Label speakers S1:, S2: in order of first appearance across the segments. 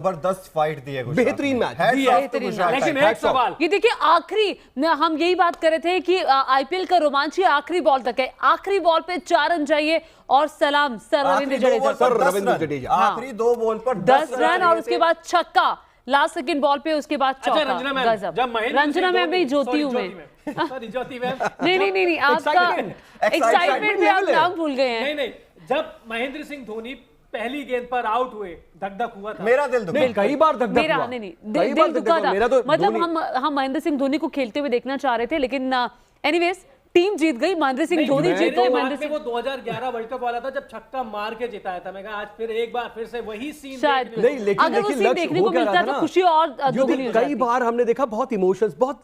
S1: जबरदस्त फाइट दी है,
S2: बेहतरीन मैच।
S3: लेकिन एक सवाल
S4: ये देखिए, आखिरी हम यही बात कर रहे थे कि आईपीएल का रोमांच ही आखिरी बॉल तक है। आखिरी बॉल पे 4 रन चाहिए और सलाम सर रविंद्र जडेजा।
S1: आखिरी 2 बॉल पर
S4: 10 रन और उसके बाद छक्का लास्ट सेकंड बॉल पे, उसके बाद चौका। रंजना मैम भी ज्योति हूं मैं। नहीं आपका एक्साइटमेंट में आप नाम भूल गए हैं।
S3: नहीं, जब महेंद्र सिंह धोनी पहली गेंद पर आउट हुए धक-धक हुआ था।
S1: मेरा दिल दुखा।
S2: कई बार धक-धक हुआ।
S4: दिल दुखा था। मतलब हम महेंद्र सिंह धोनी को खेलते हुए देखना चाह रहे थे, लेकिन एनीवेज टीम जीत गई, महेंद्र सिंह धोनी जीत गए।
S3: महेंद्र सिंह वो 2011 वर्ल्ड कप वाला था जब छक्का मार के जिताया था। मैं कहा आज फिर एक बार फिर से वही सीन
S4: शायद
S2: नहीं, लेकिन
S4: अगर वो सीन देखने को मिलता तो खुशी और दोगुनी हो जाती।
S2: कई बार हमने देखा बहुत इमोशंस, बहुत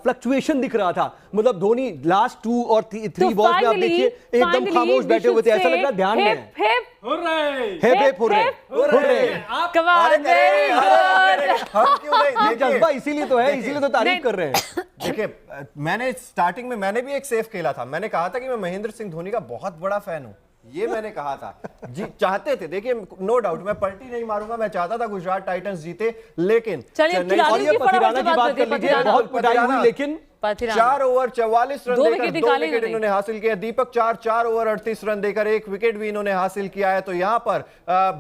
S2: फ्लक्चुएशन दिख रहा था। मतलब धोनी लास्ट 2 और 3 बॉल में आप देखिए एकदम खामोश बैठे हुए थे, ऐसा लग रहा ध्यान में जज्बा इसीलिए तो है, इसीलिए तो तारीफ कर रहे हैं।
S1: देखिए, मैंने स्टार्टिंग में मैंने भी एक सेफ खेला था। मैंने कहा था कि मैं महेंद्र सिंह धोनी का बहुत बड़ा फैन हूं, ये मैंने कहा था। जी चाहते थे, देखिए नो डाउट मैं पलटी नहीं मारूंगा, मैं चाहता था गुजरात टाइटंस जीते, लेकिन
S2: पथिराना की बात कर लीजिए, बहुत पिटाई हुई, लेकिन
S1: 4 ओवर 44 रन देकर 2 विकेट इन्होंने हासिल किया। दीपक 4 ओवर 38 रन देकर 1 विकेट भी इन्होंने हासिल किया है। तो यहां पर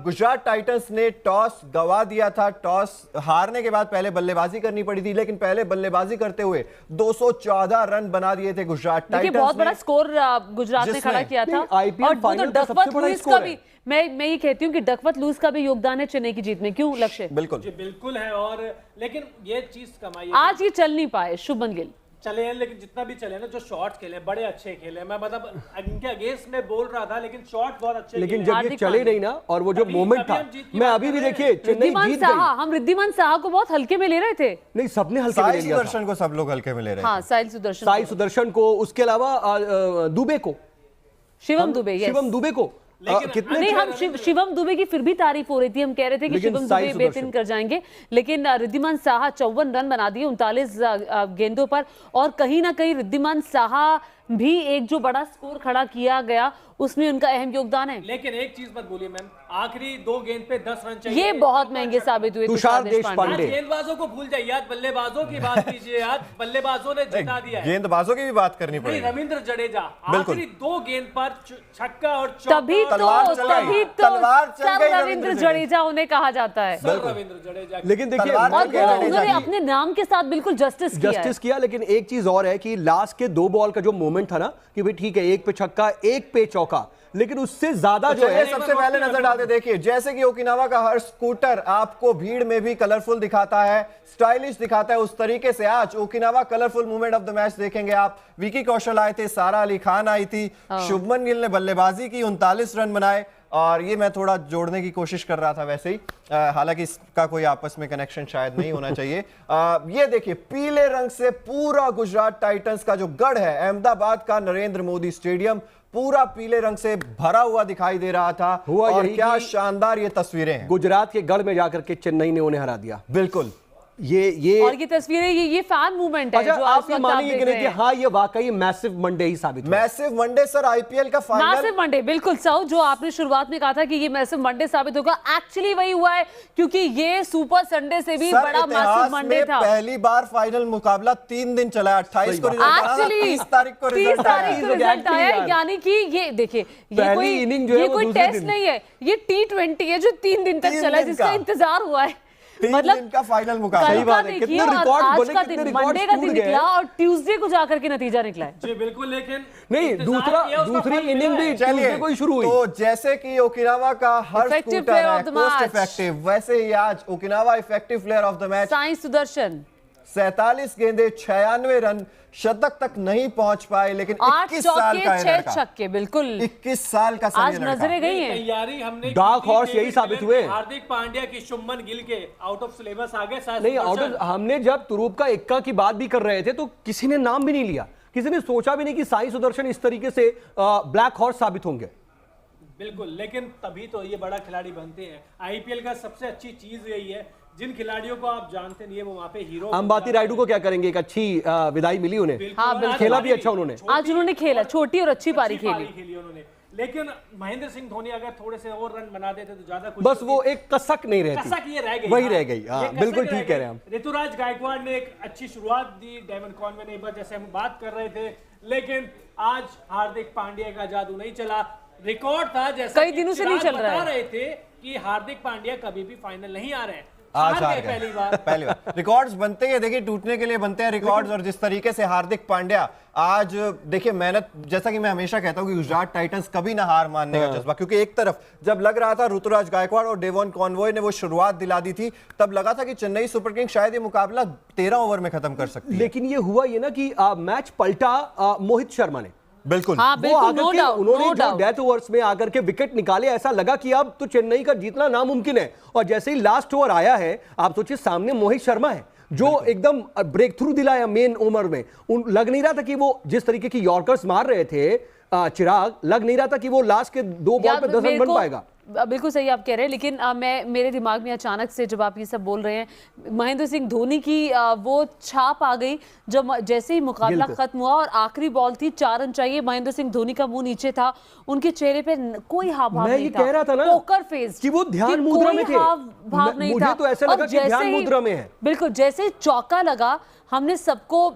S1: गुजरात टाइटंस ने टॉस गवा दिया था। टॉस हारने के बाद पहले बल्लेबाजी करनी पड़ी थी, लेकिन पहले बल्लेबाजी करते हुए 214 रन बना दिए थे गुजरात टाइटंस ने।
S4: बहुत बड़ा स्कोर गुजरात ने खड़ा किया था। और डकवर्थ लुईस का भी, मैं ये कहती हूँ कि डकवर्थ लुईस का भी योगदान है चेन्नई की जीत में। क्यों लक्ष्य?
S3: बिल्कुल है। और लेकिन ये चीज कमाई
S4: आज ये चल नहीं पाए शुभमन गिल।
S3: चले हैं, लेकिन जितना भी चले ना, जो शॉट्स खेले बड़े अच्छे खेले। मैं मतलब इनके अगेंस्ट में बोल रहा था, लेकिन शॉट बहुत अच्छे,
S2: लेकिन जब ये चले नहीं ना, और वो जो मोमेंट था, मैं अभी भी देखिए चेन्नई जीत गई।
S4: हम रिद्धिमान साहा को बहुत हल्के में ले रहे थे।
S2: नहीं, सबने हल्के में ले लिया।
S1: सुदर्शन को सब लोग हल्के में ले रहे थे।
S4: हाँ, साई सुदर्शन
S2: को, उसके अलावा दुबे को,
S4: शिवम दुबे
S2: को
S4: कितने नहीं, हम शिवम दुबे की फिर भी तारीफ हो रही थी। हम कह रहे थे कि शिवम दुबे बेहतरीन कर जाएंगे, लेकिन रिद्धिमान साहा 54 रन बना दिए 39 गेंदों पर। और कहीं ना कहीं रिद्धिमान साहा भी एक जो बड़ा स्कोर खड़ा किया गया, उसमें उनका अहम योगदान है।
S3: लेकिन एक चीज मत बोलिए मैम, आखिरी 2 गेंद पे 10 रन चाहिए,
S4: ये बहुत महंगे साबित हुए।
S2: तुषार देशपांडे।
S3: गेंदबाजों को भूल जाइए, आज बल्लेबाजों की बात कीजिए। आज बल्लेबाजों ने जिता दिया है।
S1: गेंदबाजों की भी बात करनी पड़ेगी।
S3: रविंद्र जडेजा आखिरी 2 गेंद पर छक्का और
S4: तभी तो रविंद्र जडेजा उन्हें कहा जाता है।
S3: रविंद्र जडेजा,
S2: लेकिन देखिए
S4: उन्होंने अपने नाम के साथ बिल्कुल जस्टिस किया।
S2: लेकिन एक चीज और है कि लास्ट के 2 बॉल का जो मोमेंट था ना, कि भाई ठीक है, 1 पे छक्का 1 पे चौका, लेकिन उससे ज्यादा जो है
S1: सबसे पहले नजर डालते देखिए, जैसे कि ओकिनावा का हर स्कूटर आपको भीड़ में भी कलरफुल दिखाता है, स्टाइलिश दिखाता है, उस तरीके से आज Okinawa colourful movement of the match देखेंगे आप। विकी कौशल आए थे, सारा अली खान आई थी, शुभमन गिल ने बल्लेबाजी की, 39 रन बनाए। और ये मैं थोड़ा जोड़ने की कोशिश कर रहा था वैसे ही, हालांकि इसका कोई आपस में कनेक्शन शायद नहीं होना चाहिए। ये देखिए, पीले रंग से पूरा गुजरात टाइटंस का जो गढ़ है, अहमदाबाद का नरेंद्र मोदी स्टेडियम पूरा पीले रंग से भरा हुआ दिखाई दे रहा था। और क्या शानदार ये तस्वीरें हैं।
S2: गुजरात के गढ़ में जाकर के चेन्नई ने उन्हें हरा दिया।
S1: बिल्कुल,
S4: ये और ये तस्वीरें, ये फैन मूवमेंट है। जो
S2: आप ये मानेंगे कि नहीं कि हाँ, ये वाकई मैसिव मंडे ही साबित हुआ।
S1: मैसिव मंडे सर, आईपीएल का फाइनल
S4: मैसिव मंडे, बिल्कुल साउ, जो आपने शुरुआत में कहा था कि ये मैसिव मंडे साबित होगा, एक्चुअली वही हुआ है, क्योंकि ये सुपर संडे से भी बड़ा मैसिव मंडे था।
S1: पहली बार फाइनल मुकाबला 3 दिन चला, 28 को रिजल्ट आया, 30 तारीख को
S4: रिजल्ट आया। यानी कि ये देखिए, ये कोई टेस्ट नहीं है, ये T20 है जो 3 दिन तक चला, जिसका इंतजार हुआ है।
S1: मतलब का फाइनल मुकाबला।
S4: सही बात है, कितने रिकॉर्ड बने, कितने रिकॉर्ड का दिन निकला और ट्यूसडे को जाकर के नतीजा निकला है।
S3: जी बिल्कुल, लेकिन
S2: नहीं, दूसरी इनिंग भी ट्यूसडे को ही शुरू हुई।
S1: तो जैसे कि ओकिनावा का हर स्कूटर है कोस्ट इफेक्टिव, वैसे ही आज Okinawa effective player of the match
S4: Sai Sudarshan.
S1: 47 गेंदें 96 रन, शतक तक नहीं पहुंच पाए, लेकिन 21 साल का
S4: 6 छक्के, बिल्कुल
S1: 21 साल का
S4: आज नजरें गई हैं।
S3: तैयारी हमने
S2: डार्क हॉर्स यही साबित हुए।
S3: हार्दिक पांड्या की, शुभमन गिल के आउट ऑफ सिलेबस आ गए।
S2: नहीं, आउट ऑफ, हमने जब तुरूप का इक्का की बात भी कर रहे थे तो किसी ने नाम भी नहीं लिया, किसी ने सोचा भी नहीं कि साई सुदर्शन इस तरीके से ब्लैक हॉर्स साबित होंगे।
S3: बिल्कुल, लेकिन तभी तो ये बड़ा खिलाड़ी बनते हैं। आईपीएल का सबसे अच्छी चीज यही है, जिन खिलाड़ियों को आप जानते नहीं है वो वहाँ पे हीरो।
S2: अंबाती रायडू को क्या करेंगे, एक अच्छी विदाई मिली उन्हें।
S4: हाँ,
S2: खेला भी अच्छा उन्होंने,
S4: आज उन्होंने खेला, छोटी और अच्छी पारी खेली
S3: उन्होंने। लेकिन महेंद्र सिंह धोनी अगर थोड़े से और रन बना देते तो ज्यादा कुछ,
S2: बस वो एक कसक नहीं रहती,
S3: कसक ये रह गई,
S2: वही रह गई। हाँ, बिल्कुल ठीक कह रहे हैं हम।
S3: ऋतुराज गायकवाड़ ने एक अच्छी शुरुआत दी, डेवन कॉनवे ने एक बार जैसे हम बात कर रहे थे, लेकिन आज हार्दिक पांड्या का जादू नहीं चला। रिकॉर्ड था जैसा
S4: कई दिनों से नहीं चल रहा है,
S3: रहे थे कि हार्दिक पांड्या कभी भी फाइनल नहीं आ रहे हैं,
S1: आज
S3: हार गए पहली बार।
S1: रिकॉर्ड्स बनते हैं, देखिए टूटने के लिए बनते हैं रिकॉर्ड्स, और जिस तरीके से हार्दिक पांड्या आज देखिए मेहनत, जैसा कि मैं हमेशा कहता हूं कि गुजरात टाइटंस कभी ना हार मानने का जज्बा, क्योंकि एक तरफ जब लग रहा था ऋतुराज गायकवाड़ और डेवन कॉनवॉय ने वो शुरुआत दिला दी थी, तब लगा था कि चेन्नई सुपर किंग्स शायद ये मुकाबला 13 ओवर में खत्म कर सकती है।
S2: लेकिन ये हुआ ये ना कि मैच पलटा मोहित शर्मा ने,
S1: बिल्कुल।
S4: हाँ,
S2: वो आकर
S4: नो
S2: के
S4: डाउट,
S2: उन्होंने
S4: नो
S2: जो
S4: डाउट।
S2: डेथ ओवर्स में आकर के विकेट निकाले, ऐसा लगा कि अब तो चेन्नई का जीतना नामुमकिन है। और जैसे ही लास्ट ओवर आया है, आप सोचिए सामने मोहित शर्मा है जो एकदम ब्रेक थ्रू दिलाया मेन ओवर में। लग नहीं रहा था कि वो जिस तरीके की यॉर्कर्स मार रहे थे चिराग, लग नहीं रहा था कि वो लास्ट के 2 बॉल पे 10 रन बन पाएगा।
S4: बिल्कुल सही आप कह रहे हैं, लेकिन मेरे दिमाग में अचानक से जब आप ये सब बोल रहे हैं, महेंद्र सिंह धोनी की वो छाप आ गई जब जैसे ही मुकाबला खत्म हुआ और आखिरी बॉल थी, 4 रन चाहिए, महेंद्र सिंह धोनी का मुंह नीचे था, उनके चेहरे पे कोई हाव भाव नहीं था।
S2: मैं ये कह रहा था ना,
S4: पोकर फेस
S2: कि वो ध्यान मुद्रा में थे,
S4: भाव नहीं था।
S2: मुझे तो ऐसा लगा कि ध्यान मुद्रा में है।
S4: बिल्कुल, जैसे चौका लगा, हमने सबको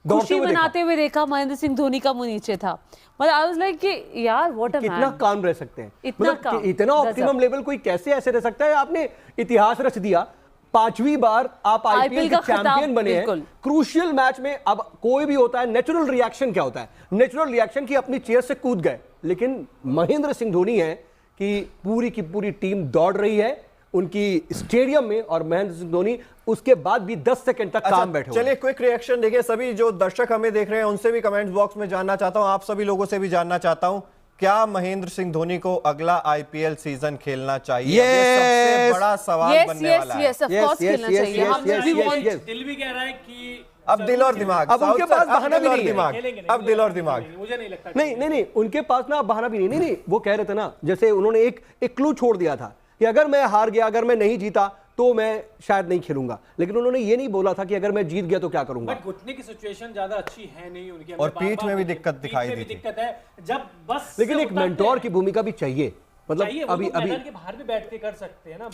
S4: खुशी मनाते हुए देखा, महेंद्र सिंह धोनी का मुंह नीचे था। मतलब आई वाज लाइक कि यार व्हाट अ मैन,
S2: कितना काम रह सकते हैं,
S4: मतलब
S2: इतना ऑप्टिमम लेवल कोई कैसे ऐसे रह सकता है। आपने इतिहास रच दिया, 5वीं बार आप आईपीएल के चैंपियन बने हैं क्रूशियल मैच में। अब कोई भी होता है, नेचुरल रिएक्शन क्या होता है? नेचुरल रिएक्शन की अपनी चेयर से कूद गए, लेकिन महेंद्र सिंह धोनी है कि पूरी की पूरी टीम दौड़ रही है उनकी स्टेडियम में, और महेंद्र सिंह धोनी उसके बाद भी 10 सेकंड तक काम बैठे।
S1: चलिए क्विक रिएक्शन देखिए, सभी जो दर्शक हमें देख रहे हैं उनसे भी कमेंट्स बॉक्स में जानना चाहता हूं, आप सभी लोगों से भी जानना चाहता हूं, क्या महेंद्र सिंह धोनी को अगला आईपीएल सीजन खेलना चाहिए? ये सबसे बड़ा सवाल बनने वाला है।
S4: ऑफ कोर्स खेलना चाहिए।
S3: दिल भी कह रहा है कि
S1: अब दिल और दिमाग,
S2: अब उनके पास बहाना भी नहीं
S1: है, अब दिल और दिमाग,
S3: मुझे नहीं लगता।
S2: नहीं, उनके पास ना बहाना भी नहीं। वो कह रहे थे ना, जैसे उन्होंने एक क्लू छोड़ दिया था कि अगर मैं हार गया, अगर मैं नहीं जीता तो मैं शायद नहीं खेलूंगा, लेकिन उन्होंने ये नहीं बोला था कि अगर मैं जीत गया तो क्या करूंगा।
S3: बट घुटने की सिचुएशन ज्यादा अच्छी है नहीं उनकी,
S1: और पीठ में भी दिक्कत दिखाई दी थी।
S3: दिक्कत है जब बस,
S2: लेकिन एक मेंटोर की भूमिका भी चाहिए, मतलब अभी
S3: मैदान के बाहर भी बैठ के कर सकते हैं ना।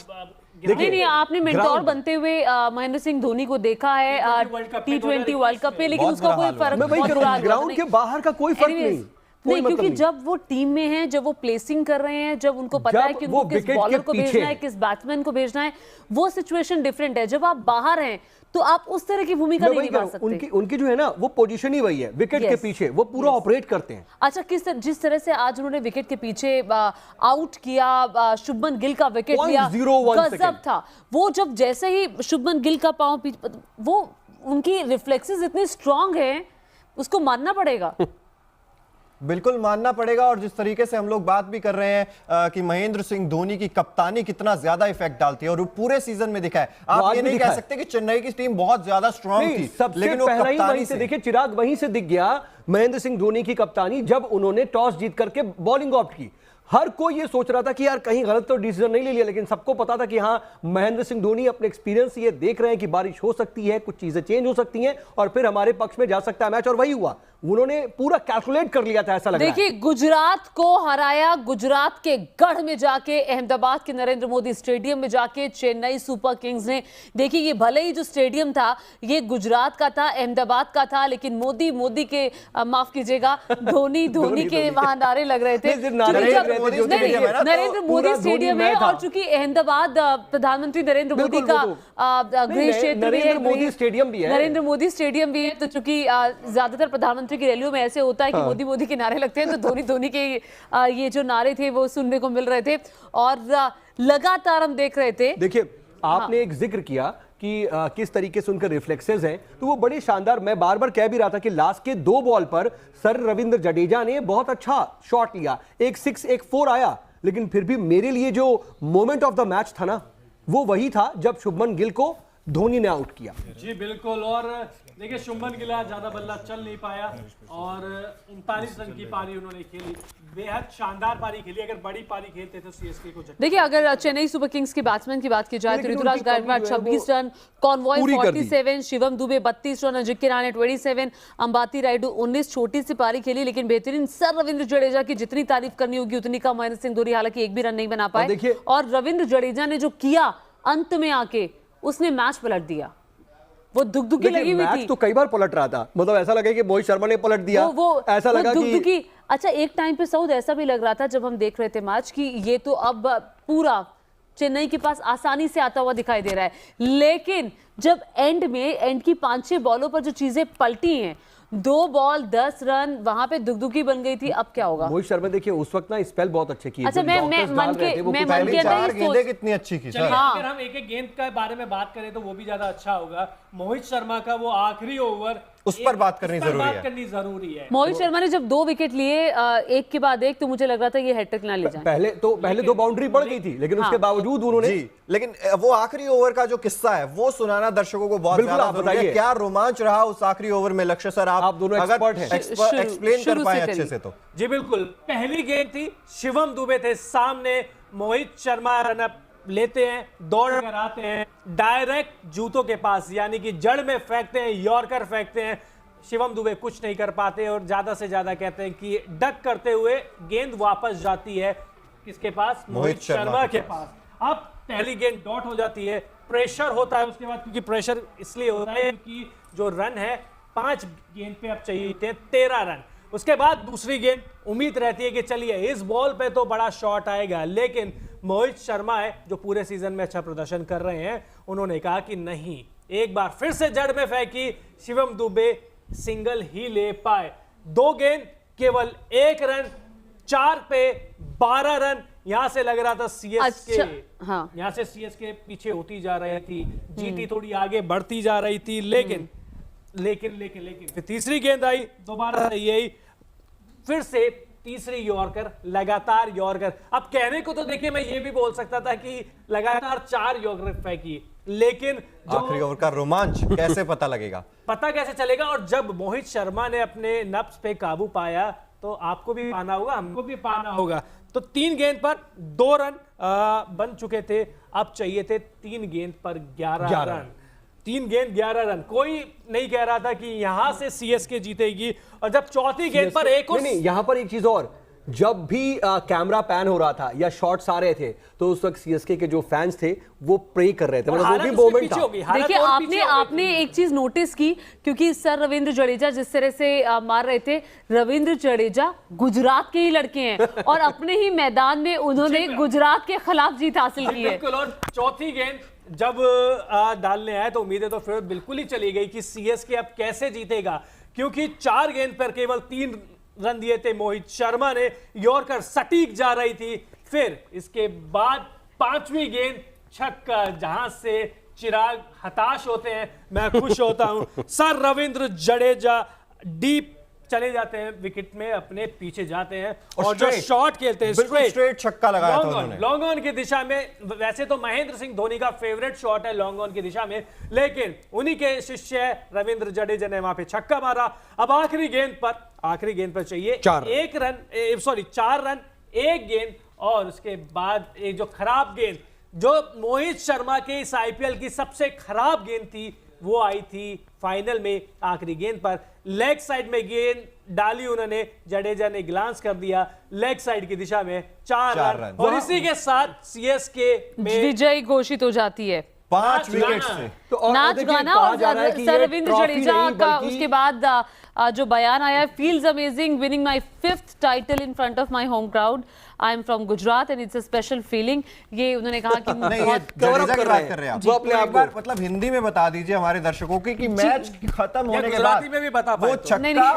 S4: नहीं, आपने मेंटोर बनते हुए महेंद्र सिंह धोनी को देखा है T20 वर्ल्ड कप पे, लेकिन उसका कोई फर्क
S2: ग्राउंड के बाहर का कोई फर्क नहीं।
S4: नहीं, क्योंकि जब वो टीम में हैं, जब वो प्लेसिंग कर रहे हैं, जब उनको पता है कि उनको किस बॉलर को भेजना है, किस बैट्समैन को भेजना है, वो सिचुएशन डिफरेंट है। जब आप बाहर हैं तो आप उस तरह की भूमिका नहीं निभा सकते।
S2: उनकी जो है ना वो पोजीशन ही वही है, विकेट के पीछे वो पूरा ऑपरेट करते हैं।
S4: अच्छा, जिस तरह से आज उन्होंने विकेट के पीछे आउट किया, शुभमन गिल का विकेट लिया, गजब था वो। जब जैसे ही शुभमन गिल का पांव, वो उनकी रिफ्लेक्सेस इतनी स्ट्रांग है, उसको मानना पड़ेगा।
S1: बिल्कुल मानना पड़ेगा। और जिस तरीके से हम लोग बात भी कर रहे हैं कि महेंद्र सिंह धोनी की कप्तानी कितना ज्यादा इफेक्ट डालती है, और वो पूरे सीजन में दिखा है। आप ये नहीं कह सकते कि चेन्नई की टीम बहुत ज्यादा स्ट्रांग थी,
S2: लेकिन वो कप्तानी से देखिए, चिराग वहीं से दिख गया महेंद्र सिंह धोनी की कप्तानी, जब उन्होंने टॉस जीत करके बॉलिंग ऑप्ट की। हर कोई ये सोच रहा था कि यार कहीं गलत तो डिसीजन नहीं ले लिया, लेकिन सबको पता था कि हाँ, महेंद्र सिंह धोनी अपने एक्सपीरियंस ये देख रहे हैं कि बारिश हो सकती है, कुछ चीजें चेंज हो सकती हैं और फिर हमारे पक्ष में जा सकता है मैच, और वही हुआ। उन्होंने पूरा कैलकुलेट कर लिया था, ऐसा लग रहा है।
S4: देखिए, गुजरात को हराया, गुजरात के गढ़ में जाके, अहमदाबाद के नरेंद्र मोदी स्टेडियम में जाके चेन्नई सुपर किंग्स ने, देखिए ये भले ही जो स्टेडियम था ये गुजरात का था, अहमदाबाद का था, लेकिन मोदी के माफ कीजिएगा, धोनी के वहां नारे लग रहे थे। नरेंद्र मोदी स्टेडियम है, और चूंकि अहमदाबाद प्रधानमंत्री नरेंद्र मोदी का गृह क्षेत्र भी है,
S2: नरेंद्र मोदी स्टेडियम
S4: भी है, तो चूंकि ज्यादातर प्रधानमंत्री की रैलियों में ऐसे होता है कि मोदी के नारे लगते हैं, तो धोनी के ये जो नारे थे वो सुनने को मिल रहे थे, और लगातार हम देख रहे थे।
S2: देखिए, आपने एक जिक्र किया कि किस तरीके से उनके रिफ्लेक्सेस हैं, तो वो बड़े शानदार। मैं बार बार कह भी रहा था कि लास्ट के 2 बॉल पर सर रविंद्र जडेजा ने बहुत अच्छा शॉट लिया, एक 6 एक 4 आया, लेकिन फिर भी मेरे लिए जो मोमेंट ऑफ द मैच था ना, वो वही था जब शुभमन गिल को धोनी ने आउट किया।
S3: जी बिल्कुल, और देखिए शुभमन गिल ज्यादा बल्ला चल नहीं पाया और 39 रन की पारी उन्होंने खेली। बेहद शानदार पारी खेली। अगर बड़ी पारी खेलते तो सीएसके को
S4: देखिए, अगर चेन्नई सुपर किंग्स की बैट्समैन की बात की जाए तो Ruturaj Gaikwad 26 run, Conway 47, Shivam Dube 32 run, Ajinkya Rahane 27, Ambati Rayudu 19। छोटी सी पारी खेली लेकिन बेहतरीन। सर रविंद्र जडेजा की जितनी तारीफ करनी होगी उतनी कम। महेंद्र सिंह धोनी हालांकि एक भी रन नहीं बना पाए, और रविंद्र जडेजा ने जो किया अंत में आके, उसने मैच पलट दिया। वो दुगदुगी लगी हुई थी,
S2: तो कई बार पलट रहा था, मतलब ऐसा लगा कि मोहित शर्मा ने पलट दिया, वो ऐसा लगा
S4: कि अच्छा एक टाइम पे सऊद ऐसा भी लग रहा था जब हम देख रहे थे मैच कि ये तो अब पूरा चेन्नई के पास आसानी से आता हुआ दिखाई दे रहा है। लेकिन जब एंड की 5-6 बॉलों पर जो चीजें पलटी हैं, 2 बॉल 10 रन, वहां पे दुगदुगी बन गई थी। अब क्या होगा?
S2: मोहित शर्मा देखिए उस वक्त ना स्पेल बहुत अच्छे किए।
S4: अच्छा, मैं मन के अंदर
S1: गेंदें कितनी अच्छी की सर।
S3: अगर हम एक गेंद के बारे में बात करें तो वो भी ज्यादा अच्छा होगा। मोहित शर्मा का वो आखिरी ओवर,
S1: उस पर बात करनी जरूरी है।
S4: मोहित शर्मा ने जब 2 विकेट लिए एक के बाद एक, तो मुझे लग रहा था ये हैट्रिक ना ले जाए।
S2: पहले 2 बाउंड्री पड़ गई थी, लेकिन उसके बावजूद उन्होंने
S1: लेकिन वो आखिरी ओवर का जो किस्सा है वो सुनाना दर्शकों को बहुत ज्यादा जरूरी है। क्या रोमांच रहा उस आखिरी ओवर में? लक्ष्य सर, आप दोनों एक्सपर्ट हैं, एक्सप्लेन कर पाए अच्छे से तो।
S3: जी बिल्कुल, पहली गेंद थी, शिवम दुबे थे सामने, मोहित शर्मा रनअप लेते हैं, दौड़ कर आते हैं, डायरेक्ट जूतों के पास यानी कि जड़ में फेंकते हैं, यॉर्कर फेंकते हैं। शिवम दुबे कुछ नहीं कर पाते और ज्यादा से ज्यादा कहते हैं कि डक करते हुए गेंद वापस जाती है किसके पास? मोहित शर्मा के पास। अब पहली गेंद डॉट हो जाती है, प्रेशर होता है उसके बाद, क्योंकि प्रेशर इसलिए होता है कि जो रन है 5 गेंद पे अब चाहिए थे 13 रन। उसके बाद दूसरी गेंद, उम्मीद रहती है कि चलिए इस बॉल पे तो बड़ा शॉट आएगा, लेकिन मोहित शर्मा है जो पूरे सीजन में अच्छा प्रदर्शन कर रहे हैं, उन्होंने कहा कि नहीं, एक बार फिर से जड़ में फेंकी, शिवम दुबे सिंगल ही ले पाए। 2 गेंद केवल 1 रन, 4 पे 12 रन। यहां से लग रहा था सीएसके,
S4: हाँ।
S3: यहां से सीएसके पीछे होती जा रही थी, जीटी थोड़ी आगे बढ़ती जा रही थी, लेकिन फिर तीसरी गेंद आई, दोबारा यही, फिर से तीसरी यॉर्कर, लगातार यॉर्कर। अब कहने को तो देखिए मैं ये भी बोल सकता था कि लगातार 4 यॉर्कर फेंकी, लेकिन
S1: आखिरी ओवर का रोमांच कैसे पता लगेगा?
S3: पता कैसे चलेगा? और जब मोहित शर्मा ने अपने नफ्स पे काबू पाया तो आपको भी पाना होगा, हमको भी पाना होगा। तो 3 गेंद पर 2 रन बन चुके थे, अब चाहिए थे 3 गेंद पर 11 रन। 3 गेंद 11 रन। कोई नहीं कह रहा था कि यहां से सीएसके जीतेगी, और जब चौथी गेंद पर एक और
S2: नहीं, यहां पर एक चीज और, जब भी कैमरा पैन हो रहा था या शॉट्स आ रहे थे तो उस वक्त सीएसके के जो फैंस थे वो प्रे कर रहे थे, मतलब वो भी मोमेंट था।
S4: देखिए, आपने एक चीज नोटिस की, क्योंकि सर रविंद्र जडेजा जिस तरह से मार रहे थे, रविंद्र जडेजा गुजरात के ही लड़के हैं और अपने ही मैदान में उन्होंने गुजरात के खिलाफ जीत हासिल की है।
S3: बिल्कुल, और चौथी गेंद जब डालने आए तो उम्मीदें तो फिर बिल्कुल ही चली गई कि सीएसके अब कैसे जीतेगा, क्योंकि 4 गेंद पर केवल 3 रन दिए थे मोहित शर्मा ने, यॉर्कर सटीक जा रही थी। फिर इसके बाद 5वीं गेंद छक्का, जहां से चिराग हताश होते हैं, मैं खुश होता हूं। सर रविंद्र जडेजा डीप चले जाते हैं, विकेट में अपने पीछे जाते हैं और जो शॉट खेलते हैं
S1: स्ट्रेट छक्का लगाया था उन्होंने
S3: लॉन्ग ऑन की दिशा में। वैसे तो महेंद्र सिंह धोनी का फेवरेट शॉट है लॉन्ग ऑन की दिशा में, लेकिन उन्हीं के शिष्य रविंद्र जडेजा ने वहां पे छक्का मारा। अब आखिरी गेंद पर चाहिए 4 रन, 1 गेंद, और उसके बाद एक जो खराब गेंद, जो मोहित शर्मा के इस आईपीएल की सबसे खराब गेंद थी, वो आई थी फाइनल में आखिरी गेंद पर। लेग साइड में गेंद डाली उन्होंने, जडेजा ने ग्लांस कर दिया लेग साइड की दिशा में, 4 रन, और इसी के साथ सीएसके में
S4: विजयी घोषित हो जाती है
S1: 5 विकेट से।
S2: तो
S4: नाच गाना और सर रविंद्र जडेजा का उसके बाद जो बयान आया, feels amazing winning my 5th title in front of my home crowd, I am from Gujarat and it's a special feeling. ये उन्होंने कहा कि
S1: नहीं, ये जडेजा की बात कर रहे हैं आप, अपने एक बार मतलब हिंदी में बता दीजिए हमारे दर्शकों की कि मैच खत्म होने के बाद
S3: में भी बता
S1: वो छक्का